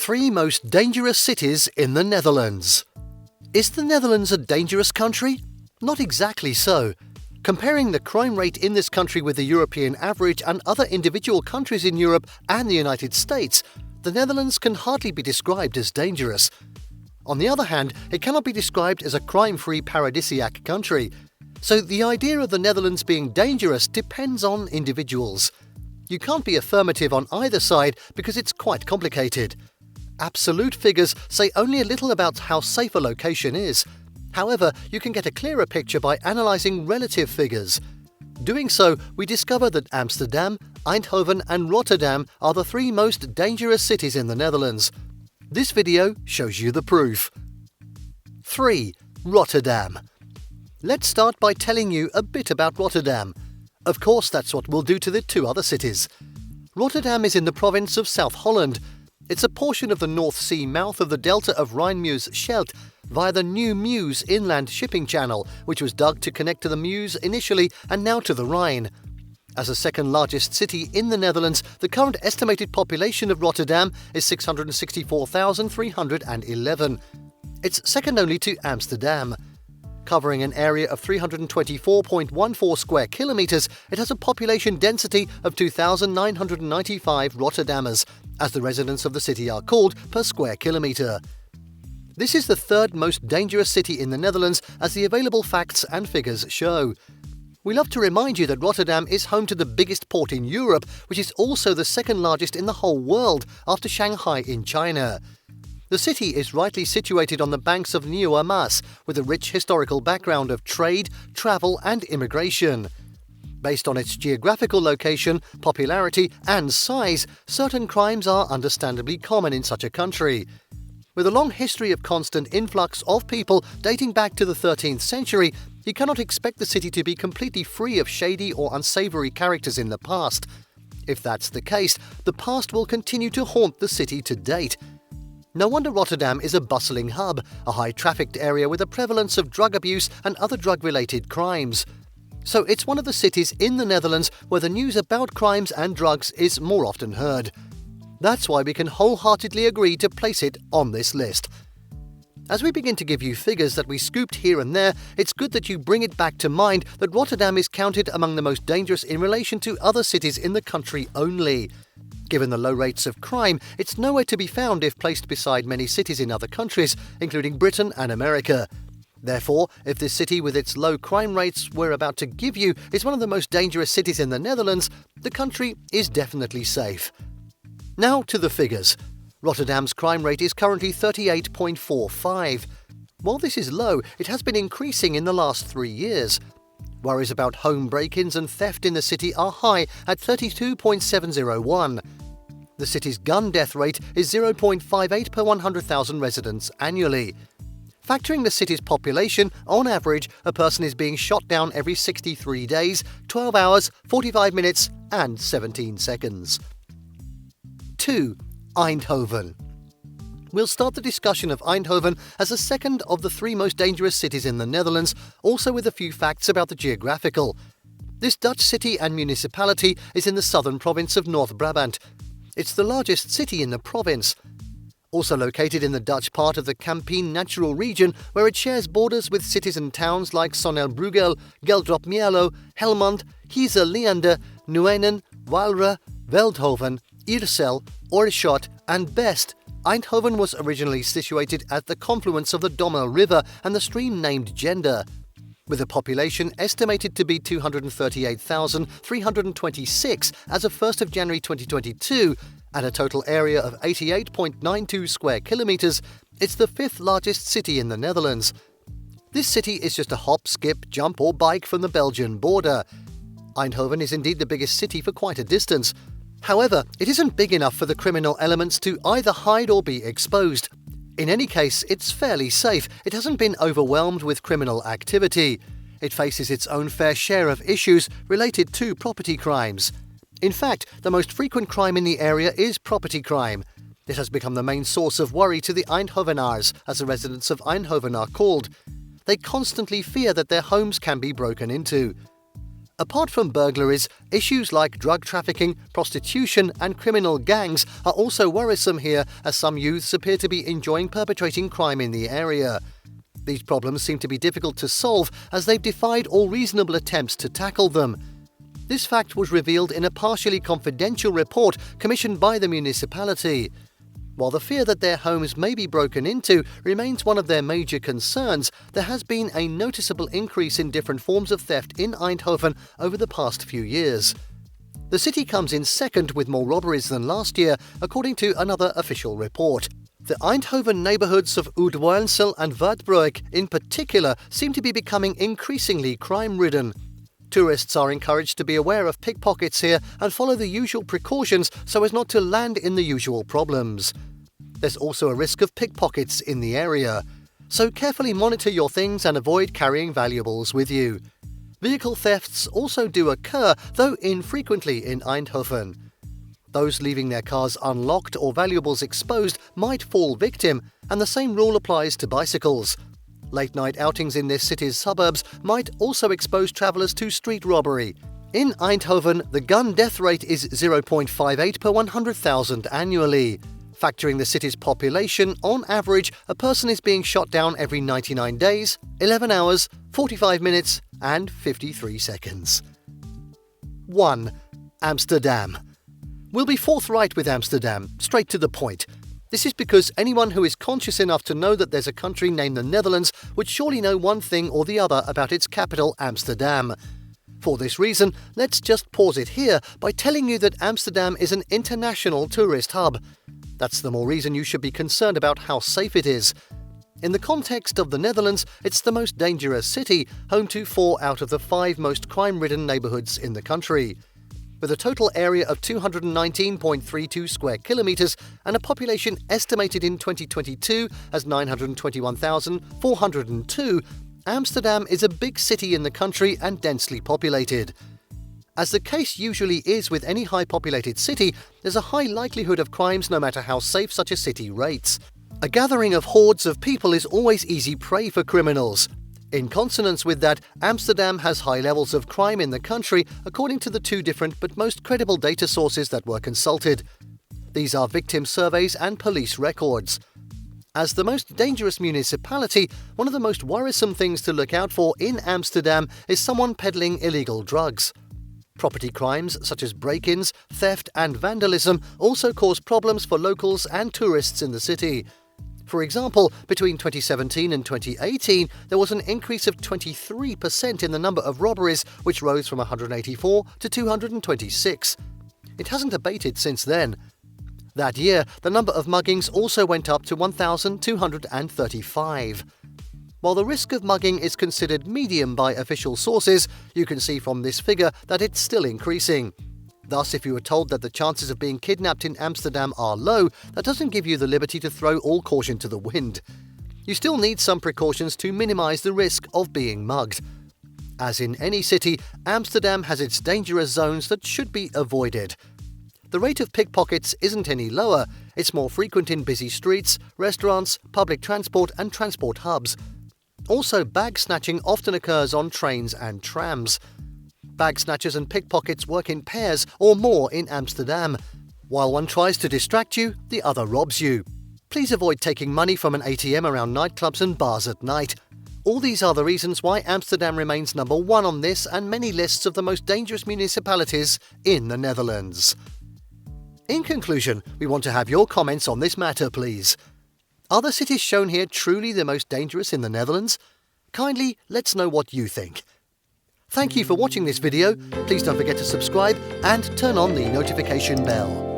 3 most dangerous cities in the Netherlands. Is the Netherlands a dangerous country? Not exactly so. Comparing the crime rate in this country with the European average and other individual countries in Europe and the United States, the Netherlands can hardly be described as dangerous. On the other hand, it cannot be described as a crime-free paradisiac country. So the idea of the Netherlands being dangerous depends on individuals. You can't be affirmative on either side because it's quite complicated. Absolute figures say only a little about how safe a location is. However, you can get a clearer picture by analysing relative figures. Doing so, we discover that Amsterdam, Eindhoven and Rotterdam are the 3 most dangerous cities in the Netherlands. This video shows you the proof. 3. Rotterdam. Let's start by telling you a bit about Rotterdam. Of course, that's what we'll do to the 2 other cities. Rotterdam is in the province of South Holland. It's a portion of the North Sea mouth of the delta of Rhine Meuse Scheldt via the new Meuse inland shipping channel, which was dug to connect to the Meuse initially and now to the Rhine. As the second largest city in the Netherlands, the current estimated population of Rotterdam is 664,311. It's second only to Amsterdam. Covering an area of 324.14 square kilometres, it has a population density of 2,995 Rotterdammers, as the residents of the city are called, per square kilometre. This is the 3rd most dangerous city in the Netherlands, as the available facts and figures show. We love to remind you that Rotterdam is home to the biggest port in Europe, which is also the 2nd largest in the whole world, after Shanghai in China. The city is rightly situated on the banks of Nieuwe Maas, with a rich historical background of trade, travel and immigration. Based on its geographical location, popularity and size, certain crimes are understandably common in such a country. With a long history of constant influx of people dating back to the 13th century, you cannot expect the city to be completely free of shady or unsavoury characters in the past. If that's the case, the past will continue to haunt the city to date. No wonder Rotterdam is a bustling hub, a high-trafficked area with a prevalence of drug abuse and other drug-related crimes. So it's one of the cities in the Netherlands where the news about crimes and drugs is more often heard. That's why we can wholeheartedly agree to place it on this list. As we begin to give you figures that we scooped here and there, it's good that you bring it back to mind that Rotterdam is counted among the most dangerous in relation to other cities in the country only. Given the low rates of crime, it's nowhere to be found if placed beside many cities in other countries, including Britain and America. Therefore, if this city with its low crime rates we're about to give you is one of the most dangerous cities in the Netherlands, the country is definitely safe. Now to the figures. Rotterdam's crime rate is currently 38.45. While this is low, it has been increasing in the last 3 years. Worries about home break-ins and theft in the city are high at 32.701. The city's gun death rate is 0.58 per 100,000 residents annually. Factoring the city's population, on average, a person is being shot down every 63 days, 12 hours, 45 minutes and 17 seconds. 2. Eindhoven. We'll start the discussion of Eindhoven as the 2nd of the 3 most dangerous cities in the Netherlands, also with a few facts about the geographical. This Dutch city and municipality is in the southern province of North Brabant. It's the largest city in the province. Also located in the Dutch part of the Campine Natural Region, where it shares borders with cities and towns like Sonnenbrugel, Geldrop-Mierlo, Helmond, Heeze-Leander, Nuenen, Waalre, Veldhoven, Iersel, Oorschot and Best. Eindhoven was originally situated at the confluence of the Dommel River and the stream named Gender. With a population estimated to be 238,326 as of 1st of January 2022, and a total area of 88.92 square kilometres, it's the 5th largest city in the Netherlands. This city is just a hop, skip, jump or bike from the Belgian border. Eindhoven is indeed the biggest city for quite a distance. However, it isn't big enough for the criminal elements to either hide or be exposed. In any case, it's fairly safe. It hasn't been overwhelmed with criminal activity. It faces its own fair share of issues related to property crimes. In fact, the most frequent crime in the area is property crime. It has become the main source of worry to the Eindhovenars, as the residents of Eindhoven are called. They constantly fear that their homes can be broken into. Apart from burglaries, issues like drug trafficking, prostitution and criminal gangs are also worrisome here, as some youths appear to be enjoying perpetrating crime in the area. These problems seem to be difficult to solve, as they've defied all reasonable attempts to tackle them. This fact was revealed in a partially confidential report commissioned by the municipality. While the fear that their homes may be broken into remains one of their major concerns, there has been a noticeable increase in different forms of theft in Eindhoven over the past few years. The city comes in second with more robberies than last year, according to another official report. The Eindhoven neighbourhoods of Oud-Wijnsel and Waardbroek in particular seem to be becoming increasingly crime-ridden. Tourists are encouraged to be aware of pickpockets here and follow the usual precautions so as not to land in the usual problems. There's also a risk of pickpockets in the area, so carefully monitor your things and avoid carrying valuables with you. Vehicle thefts also do occur, though infrequently in Eindhoven. Those leaving their cars unlocked or valuables exposed might fall victim, and the same rule applies to bicycles. Late-night outings in this city's suburbs might also expose travellers to street robbery. In Eindhoven, the gun death rate is 0.58 per 100,000 annually. Factoring the city's population, on average, a person is being shot down every 99 days, 11 hours, 45 minutes and 53 seconds. 1. Amsterdam. We'll be forthright with Amsterdam, straight to the point. This is because anyone who is conscious enough to know that there's a country named the Netherlands would surely know one thing or the other about its capital, Amsterdam. For this reason, let's just pause it here by telling you that Amsterdam is an international tourist hub. That's the more reason you should be concerned about how safe it is. In the context of the Netherlands, it's the most dangerous city, home to 4 out of the 5 most crime-ridden neighbourhoods in the country. With a total area of 219.32 square kilometres and a population estimated in 2022 as 921,402, Amsterdam is a big city in the country and densely populated. As the case usually is with any high-populated city, there's a high likelihood of crimes no matter how safe such a city rates. A gathering of hordes of people is always easy prey for criminals. In consonance with that, Amsterdam has high levels of crime in the country, according to the 2 different but most credible data sources that were consulted. These are victim surveys and police records. As the most dangerous municipality, one of the most worrisome things to look out for in Amsterdam is someone peddling illegal drugs. Property crimes such as break-ins, theft and vandalism also cause problems for locals and tourists in the city. For example, between 2017 and 2018, there was an increase of 23% in the number of robberies, which rose from 184 to 226. It hasn't abated since then. That year, the number of muggings also went up to 1,235. While the risk of mugging is considered medium by official sources, you can see from this figure that it's still increasing. Thus, if you were told that the chances of being kidnapped in Amsterdam are low, that doesn't give you the liberty to throw all caution to the wind. You still need some precautions to minimise the risk of being mugged. As in any city, Amsterdam has its dangerous zones that should be avoided. The rate of pickpockets isn't any lower, it's more frequent in busy streets, restaurants, public transport and transport hubs. Also, bag snatching often occurs on trains and trams. Bag snatchers and pickpockets work in pairs or more in Amsterdam. While one tries to distract you, the other robs you. Please avoid taking money from an ATM around nightclubs and bars at night. All these are the reasons why Amsterdam remains number 1 on this and many lists of the most dangerous municipalities in the Netherlands. In conclusion, we want to have your comments on this matter, please. Are the cities shown here truly the most dangerous in the Netherlands? Kindly let's know what you think. Thank you for watching this video. Please don't forget to subscribe and turn on the notification bell.